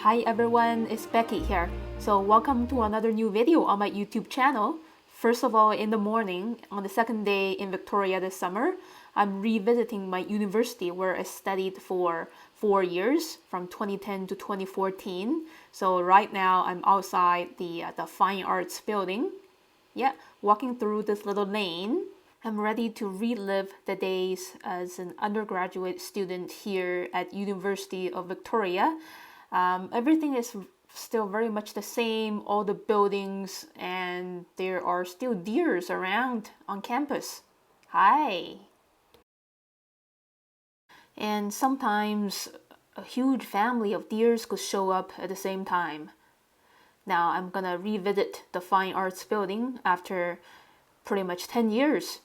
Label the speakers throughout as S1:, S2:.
S1: Hi everyone, it's Becky here. So welcome to another new video on my YouTube channel. First of all, in the morning, on the second day in Victoria this summer, I'm revisiting my university where I studied for 4 years, from 2010 to 2014. So right now I'm outside the Fine Arts building. Yeah, walking through this little lane. I'm ready to relive the days as an undergraduate student here at University of Victoria. Everything is still very much the same, all the buildings, and there are still deers around on campus. Hi! And sometimes a huge family of deers could show up at the same time. Now I'm gonna revisit the Fine Arts building after pretty much 10 years.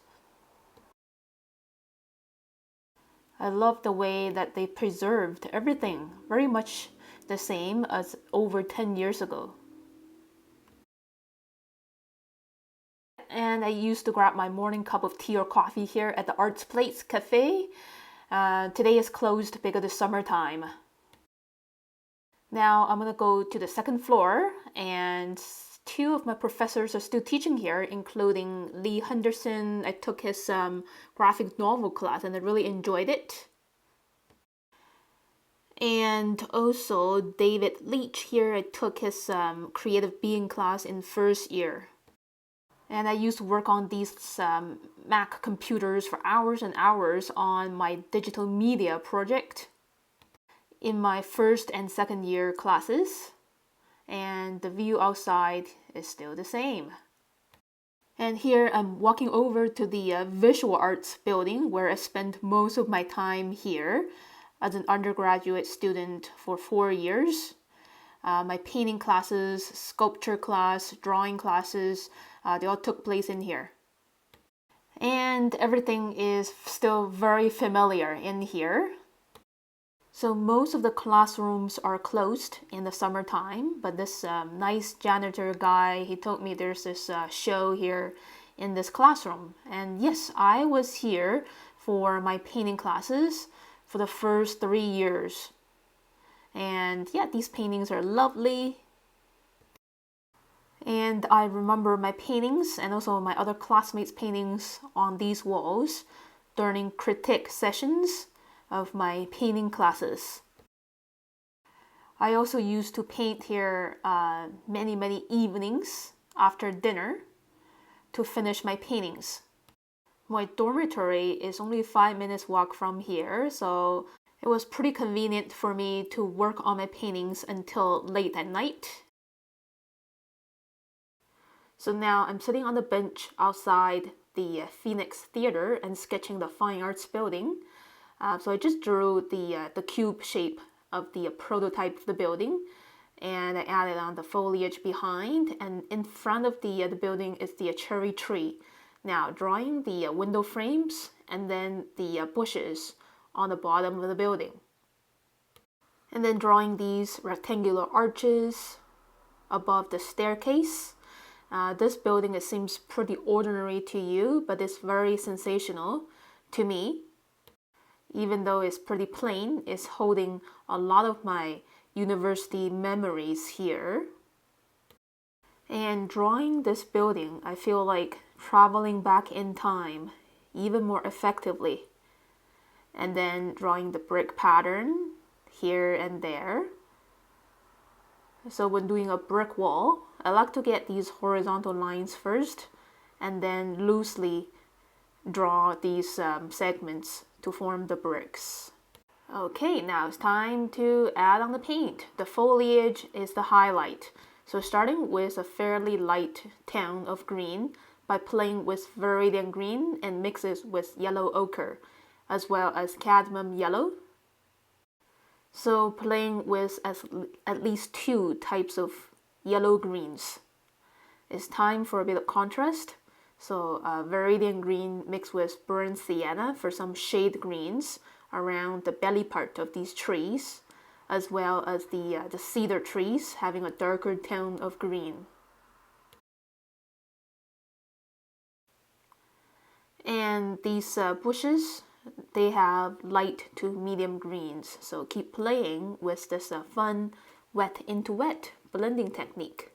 S1: I love the way that they preserved everything, very much the same as over 10 years ago. And I used to grab my morning cup of tea or coffee here at the Arts Place Cafe. Today is closed because it's summertime. Now I'm gonna go to the second floor, and two of my professors are still teaching here, including Lee Henderson. I took his graphic novel class and I really enjoyed it. And also David Leach here, I took his creative being class in first year. And I used to work on these Mac computers for hours and hours on my digital media project in my first and second year classes. And the view outside is still the same. And here I'm walking over to the visual arts building where I spent most of my time here as an undergraduate student for 4 years. My painting classes, sculpture class, drawing classes, they all took place in here. And everything is still very familiar in here. So most of the classrooms are closed in the summertime, but this nice janitor guy, he told me there's this show here in this classroom. And yes, I was here for my painting classes for the first 3 years. And yeah, these paintings are lovely. And I remember my paintings and also my other classmates' paintings on these walls during critique sessions of my painting classes. I also used to paint here many evenings after dinner to finish my paintings. My dormitory is only 5 minutes walk from here, so it was pretty convenient for me to work on my paintings until late at night. So now I'm sitting on the bench outside the Phoenix Theater and sketching the Fine Arts building. So I just drew the cube shape of the prototype of the building, and I added on the foliage behind, and in front of the building is the cherry tree. Now drawing the window frames and then the bushes on the bottom of the building. And then drawing these rectangular arches above the staircase. This building, it seems pretty ordinary to you, but it's very sensational to me. Even though it's pretty plain, it's holding a lot of my university memories here. And drawing this building, I feel like traveling back in time even more effectively. And then drawing the brick pattern here and there. So when doing a brick wall, I like to get these horizontal lines first and then loosely draw these segments to form the bricks. Okay, now it's time to add on the paint. The foliage is the highlight. So starting with a fairly light tone of green by playing with viridian green and mixes with yellow ochre, as well as cadmium yellow. So playing with at least 2 types of yellow greens. It's time for a bit of contrast. So viridian green mixed with burnt sienna for some shade greens around the belly part of these trees, as well as the cedar trees having a darker tone of green. And these bushes, they have light to medium greens, so keep playing with this fun wet into wet blending technique.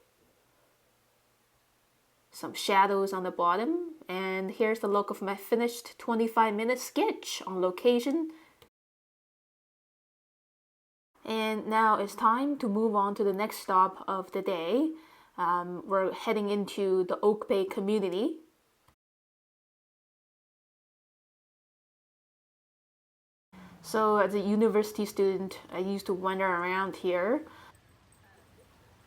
S1: Some shadows on the bottom, and here's the look of my finished 25-minute sketch on location. And now it's time to move on to the next stop of the day. We're heading into the Oak Bay community. So as a university student, I used to wander around here.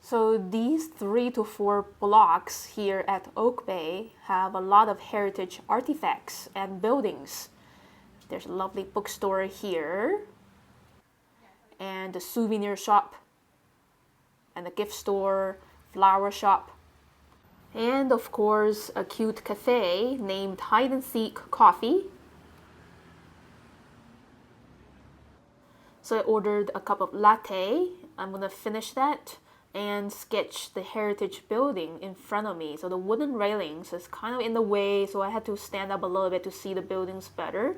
S1: So these 3 to 4 blocks here at Oak Bay have a lot of heritage artifacts and buildings. There's a lovely bookstore here, and a souvenir shop, and a gift store, flower shop, and of course a cute cafe named Hide and Seek Coffee. So I ordered a cup of latte. I'm gonna finish that and sketch the heritage building in front of me. So the wooden railings is kind of in the way, so I had to stand up a little bit to see the buildings better.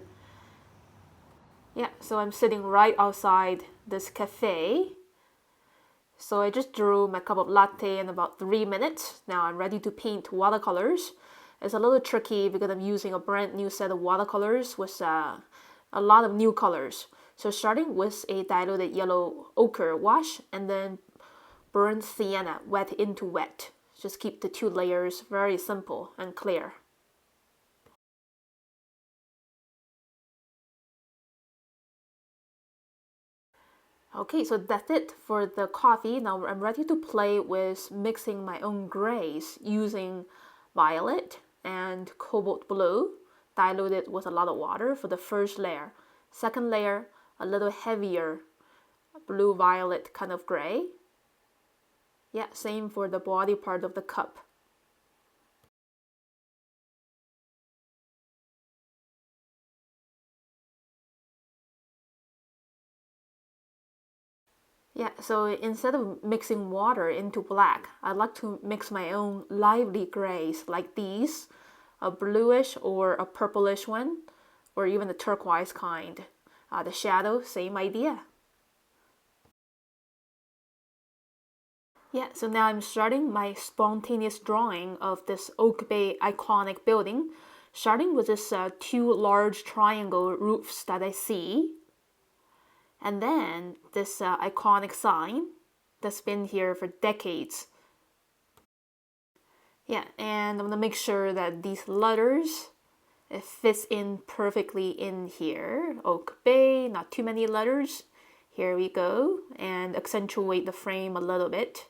S1: Yeah, so I'm sitting right outside this cafe. So I just drew my cup of latte in about 3 minutes. Now I'm ready to paint watercolors. It's a little tricky because I'm using a brand new set of watercolors with a lot of new colors. So starting with a diluted yellow ochre wash and then burnt sienna wet into wet. Just keep the 2 layers very simple and clear. Okay, so that's it for the coffee. Now I'm ready to play with mixing my own grays using violet and cobalt blue, diluted with a lot of water for the first layer. Second layer, a little heavier blue-violet kind of gray. Yeah, same for the body part of the cup. Yeah, so instead of mixing water into black, I like to mix my own lively grays like these, a bluish or a purplish one, or even the turquoise kind. The shadow, same idea. Yeah, so now I'm starting my spontaneous drawing of this Oak Bay iconic building, starting with this 2 large triangle roofs that I see. And then this iconic sign that's been here for decades. Yeah, and I'm gonna make sure that these letters, it fits in perfectly in here. Oak Bay, not too many letters. Here we go, and accentuate the frame a little bit.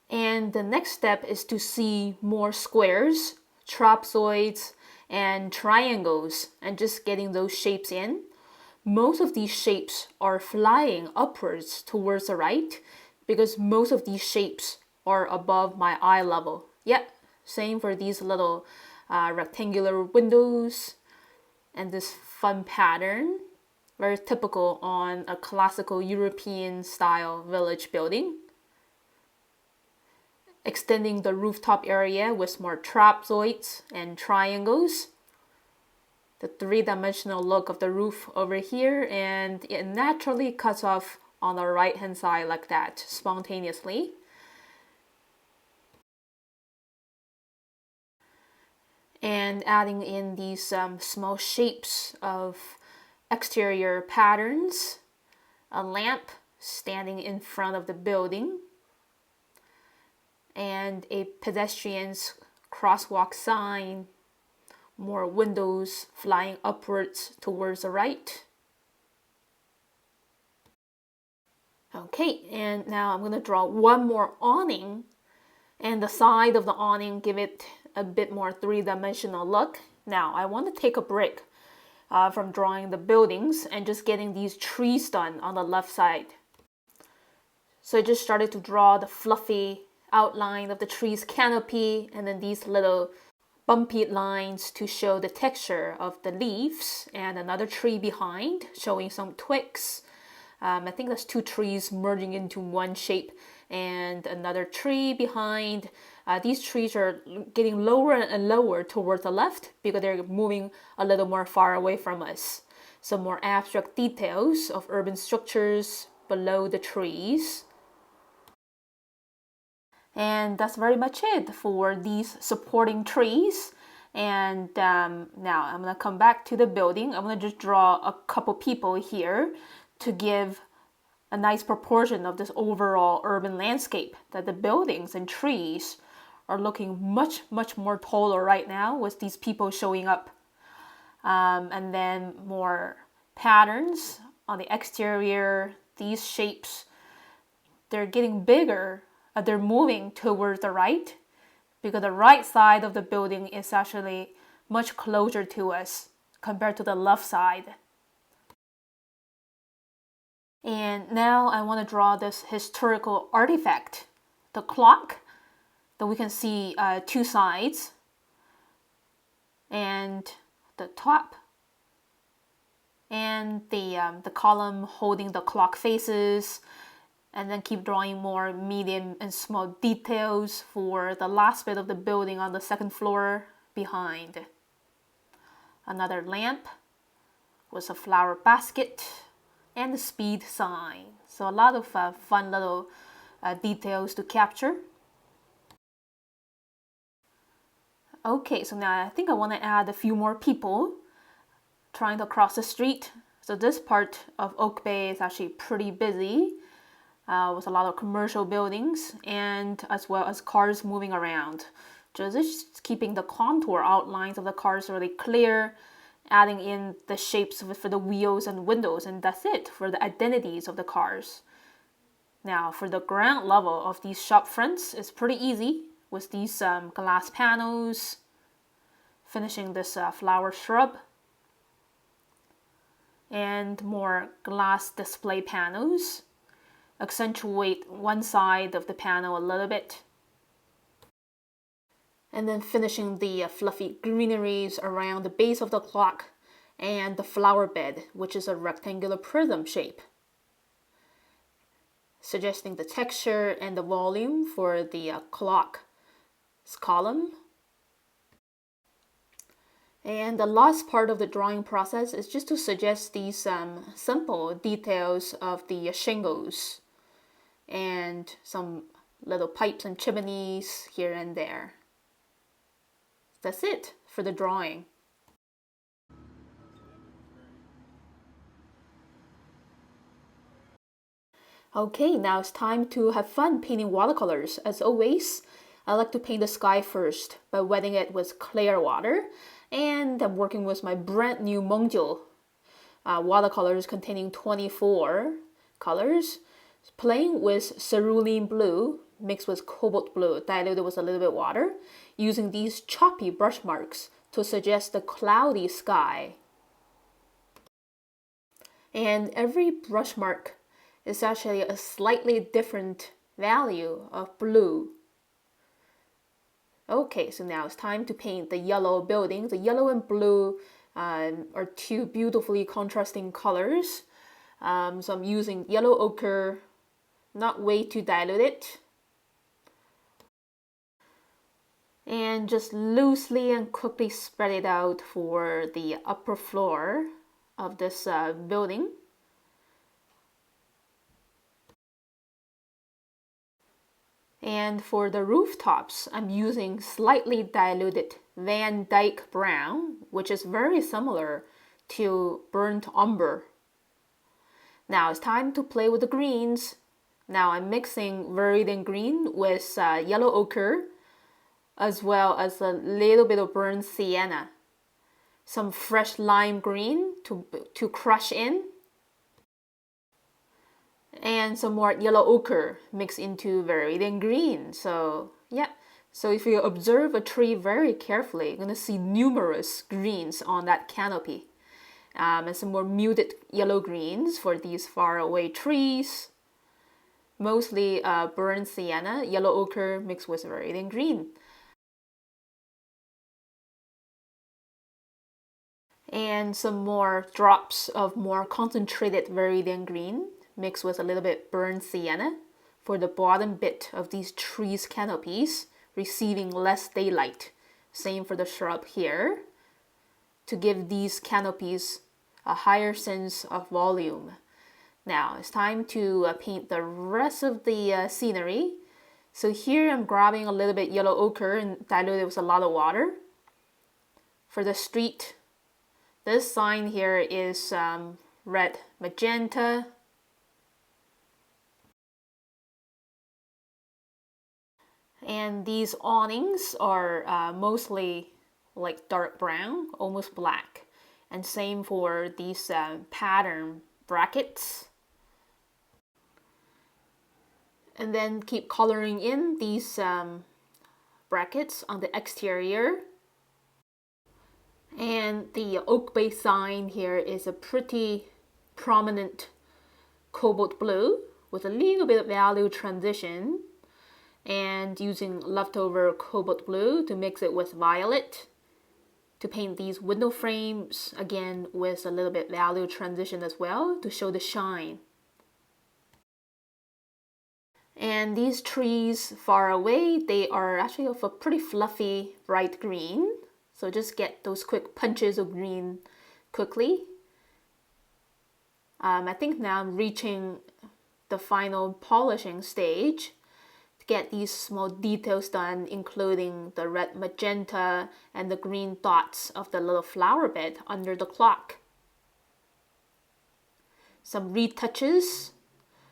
S1: And the next step is to see more squares, trapezoids, and triangles, and just getting those shapes in. Most of these shapes are flying upwards towards the right because most of these shapes are above my eye level. Yep, same for these little rectangular windows and this fun pattern, very typical on a classical European style village building. Extending the rooftop area with more trapezoids and triangles. The 3-dimensional look of the roof over here, and it naturally cuts off on the right hand side like that, spontaneously. And adding in these small shapes of exterior patterns, a lamp standing in front of the building, and a pedestrian's crosswalk sign, more windows flying upwards towards the right. Okay, and now I'm going to draw one more awning, and the side of the awning, give it a bit more 3-dimensional look. Now I want to take a break from drawing the buildings and just getting these trees done on the left side. So I just started to draw the fluffy outline of the tree's canopy, and then these little bumpy lines to show the texture of the leaves, and another tree behind showing some twigs. I think that's 2 trees merging into one shape, and another tree behind. These trees are getting lower and lower towards the left because they're moving a little more far away from us. some more abstract details of urban structures below the trees. And that's very much it for these supporting trees. And now I'm gonna come back to the building. I'm gonna just draw a couple people here to give a nice proportion of this overall urban landscape, that the buildings and trees are looking much more taller right now with these people showing up. And then more patterns on the exterior. These shapes, they're getting bigger. They're moving towards the right, because the right side of the building is actually much closer to us compared to the left side. And now I want to draw this historical artifact, the clock, that we can see two sides, and the top, and the column holding the clock faces, and then keep drawing more medium and small details for the last bit of the building on the second floor behind. Another lamp with a flower basket and the speed sign. So a lot of fun little details to capture. Okay, so now I think I want to add a few more people trying to cross the street. So this part of Oak Bay is actually pretty busy with a lot of commercial buildings and as well as cars moving around. Just keeping the contour outlines of the cars really clear, adding in the shapes for the wheels and windows, and that's it for the identities of the cars. Now for the ground level of these shop fronts, it's pretty easy with these glass panels, finishing this flower shrub, and more glass display panels. Accentuate one side of the panel a little bit. And then finishing the fluffy greeneries around the base of the clock and the flower bed, which is a rectangular prism shape. Suggesting the texture and the volume for the clock's column. And the last part of the drawing process is just to suggest these simple details of the shingles and some little pipes and chimneys here and there. That's it for the drawing. Okay, now it's time to have fun painting watercolors. As always, I like to paint the sky first by wetting it with clear water, and I'm working with my brand new Mungyo watercolors containing 24 colors, playing with cerulean blue mixed with cobalt blue diluted with a little bit of water, using these choppy brush marks to suggest the cloudy sky. And every brush mark is actually a slightly different value of blue. Okay, so now it's time to paint the yellow building. The yellow and blue are two beautifully contrasting colors. So I'm using yellow ochre, not way too diluted. And just loosely and quickly spread it out for the upper floor of this building. And for the rooftops, I'm using slightly diluted Van Dyke brown, which is very similar to burnt umber. Now it's time to play with the greens. Now I'm mixing Viridian green with yellow ochre, as well as a little bit of burnt sienna. Some fresh lime green to crush in, and some more yellow ochre mixed into Viridian green. So yeah, so if you observe a tree very carefully, you're going to see numerous greens on that canopy. And some more muted yellow greens for these far away trees. Mostly burnt sienna, yellow ochre mixed with Viridian green. And some more drops of more concentrated Viridian green mixed with a little bit burnt sienna for the bottom bit of these trees' canopies, receiving less daylight. Same for the shrub here, to give these canopies a higher sense of volume. Now it's time to paint the rest of the scenery. So here I'm grabbing a little bit yellow ochre and diluted with a lot of water. For the street, this sign here is red magenta. And these awnings are mostly like dark brown, almost black. And same for these pattern brackets. And then keep coloring in these brackets on the exterior. And the oak bay sign here is a pretty prominent cobalt blue with a little bit of value transition, and using leftover cobalt blue to mix it with violet to paint these window frames, again with a little bit value transition as well to show the shine. And these trees far away, they are actually of a pretty fluffy bright green. So just get those quick punches of green quickly. I think now I'm reaching the final polishing stage to get these small details done, including the red magenta and the green dots of the little flower bed under the clock. Some retouches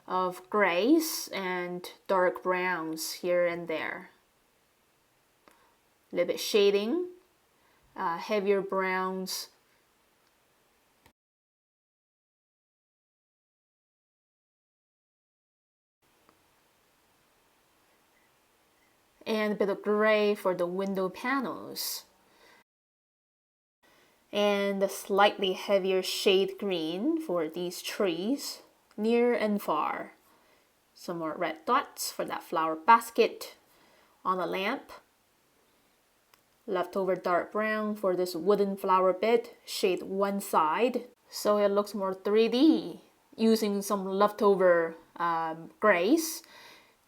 S1: of grays and dark browns here and there. A little bit shading. Heavier browns. And a bit of gray for the window panels. And a slightly heavier shade green for these trees, near and far. Some more red dots for that flower basket on the lamp. Leftover dark brown for this wooden flower bed, shade one side, so it looks more 3D. Using some leftover grays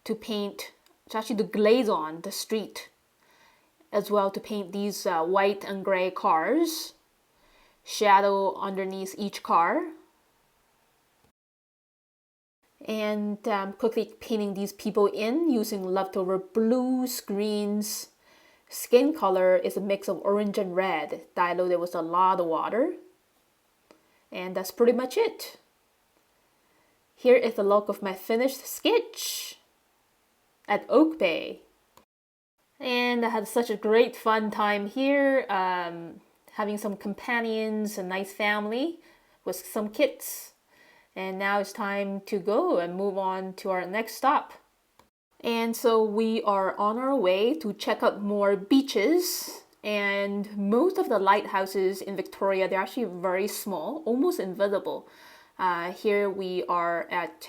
S1: to paint, to actually to glaze on the street, as well to paint these white and gray cars. Shadow underneath each car. And quickly painting these people in using leftover blues, greens. Skin color is a mix of orange and red, diluted with a lot of water. And that's pretty much it. Here is the look of my finished sketch at Oak Bay. And I had such a great fun time here, having some companions, a nice family with some kids. And now it's time to go and move on to our next stop. And so we are on our way to check out more beaches, and most of the lighthouses in Victoria, they're actually very small, almost invisible. Here we are at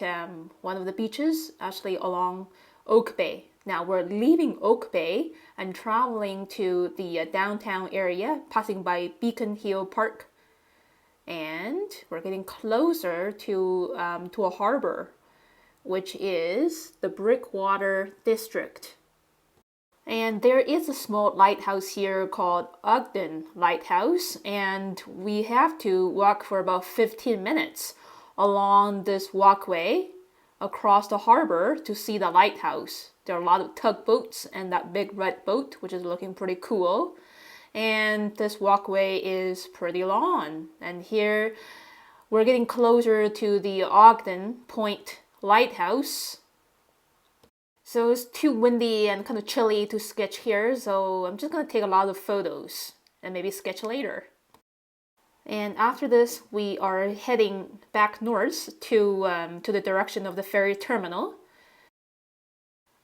S1: one of the beaches, actually along Oak Bay. Now we're leaving Oak Bay and traveling to the downtown area, passing by Beacon Hill Park. And we're getting closer to a harbor, which is the Breakwater District. And there is a small lighthouse here called Ogden Lighthouse, and we have to walk for about 15 minutes along this walkway across the harbor to see the lighthouse. There are a lot of tugboats and that big red boat, which is looking pretty cool. And this walkway is pretty long. And here we're getting closer to the Ogden Point lighthouse. So it's too windy and kind of chilly to sketch here, so I'm just going to take a lot of photos and maybe sketch later. And after this, we are heading back north to the direction of the ferry terminal.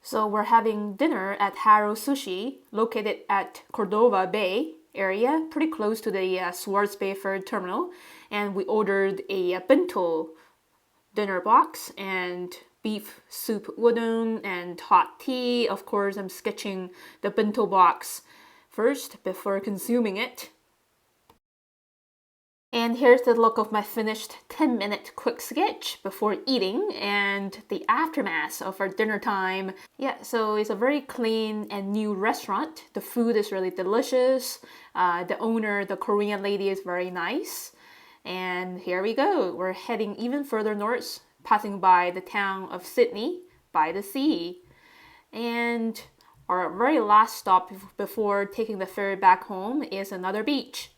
S1: So we're having dinner at Haro Sushi, located at Cordova Bay area, pretty close to the Swartz Bay ferry terminal. And we ordered a bento dinner box and beef soup udon and hot tea. Of course, I'm sketching the bento box first before consuming it. And here's the look of my finished 10-minute quick sketch before eating and the aftermath of our dinner time. Yeah, so it's a very clean and new restaurant. The food is really delicious. The owner, the Korean lady, is very nice. And here we go. We're heading even further north, passing by the town of Sydney by the sea. And our very last stop before taking the ferry back home is another beach.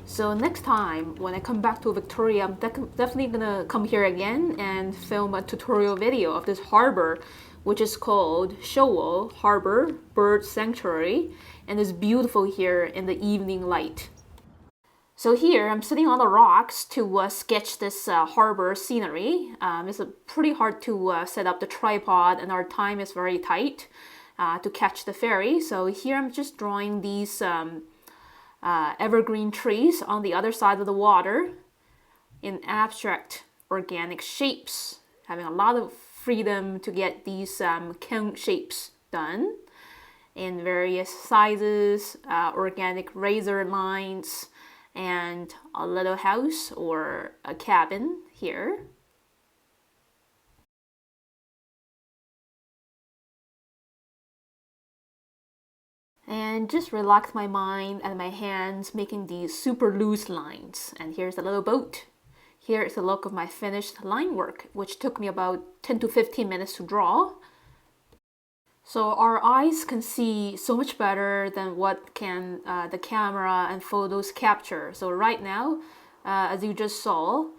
S1: So next time when I come back to Victoria, I'm definitely gonna come here again and film a tutorial video of this harbor, which is called Shoal Harbor Bird Sanctuary, and is beautiful here in the evening light. So here I'm sitting on the rocks to sketch this harbor scenery. It's pretty hard to set up the tripod, and our time is very tight to catch the ferry. So here I'm just drawing these evergreen trees on the other side of the water in abstract organic shapes, having a lot of freedom to get these cone shapes done in various sizes, organic razor lines, and a little house or a cabin here. And just relax my mind and my hands, making these super loose lines. And here's a little boat. Here is a look of my finished line work, which took me about 10 to 15 minutes to draw. So our eyes can see so much better than what can the camera and photos capture. So right now, as you just saw,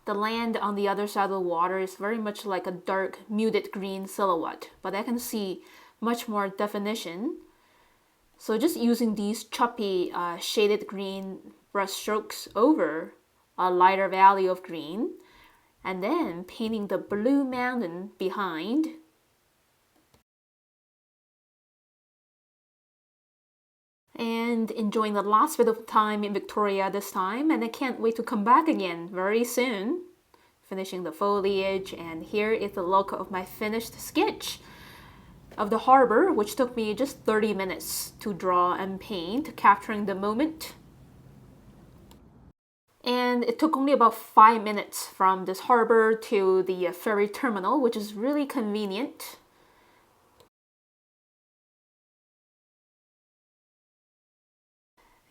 S1: the land on the other side of the water is very much like a dark muted green silhouette, but I can see much more definition. So just using these choppy shaded green brush strokes over a lighter valley of green, and then painting the blue mountain behind. And enjoying the last bit of time in Victoria this time, and I can't wait to come back again very soon. Finishing the foliage, and here is the look of my finished sketch of the harbor, which took me just 30 minutes to draw and paint, capturing the moment. And it took only about 5 minutes from this harbor to the ferry terminal, which is really convenient.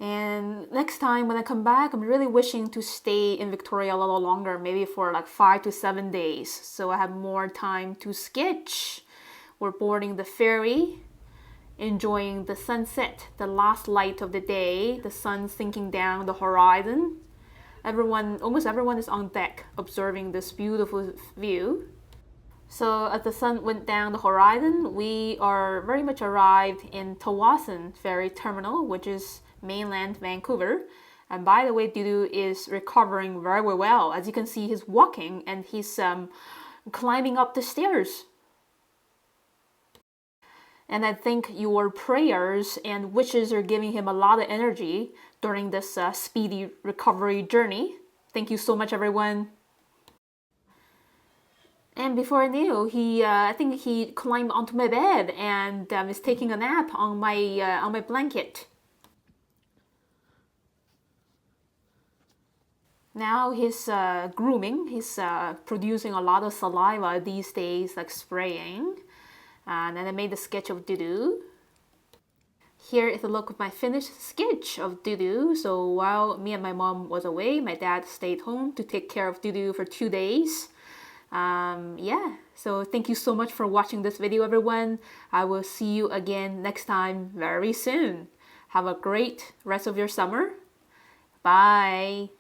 S1: And next time when I come back, I'm really wishing to stay in Victoria a little longer, maybe for like 5 to 7 days, so I have more time to sketch. We're boarding the ferry, enjoying the sunset, the last light of the day, the sun sinking down the horizon. Almost everyone is on deck observing this beautiful view. So as the sun went down the horizon, we are very much arrived in Tawasin Ferry Terminal, which is mainland Vancouver. And by the way, Dudu is recovering very well. As you can see, he's walking and he's climbing up the stairs. And I think your prayers and wishes are giving him a lot of energy during this speedy recovery journey. Thank you so much, everyone. And before I knew, I think he climbed onto my bed and is taking a nap on my blanket. Now he's grooming. He's producing a lot of saliva these days, like spraying. And then I made a sketch of Dudu. Here is a look of my finished sketch of Dudu. So while me and my mom was away, my dad stayed home to take care of Dudu for 2 days. Yeah, so thank you so much for watching this video, everyone. I will see you again next time very soon. Have a great rest of your summer. Bye.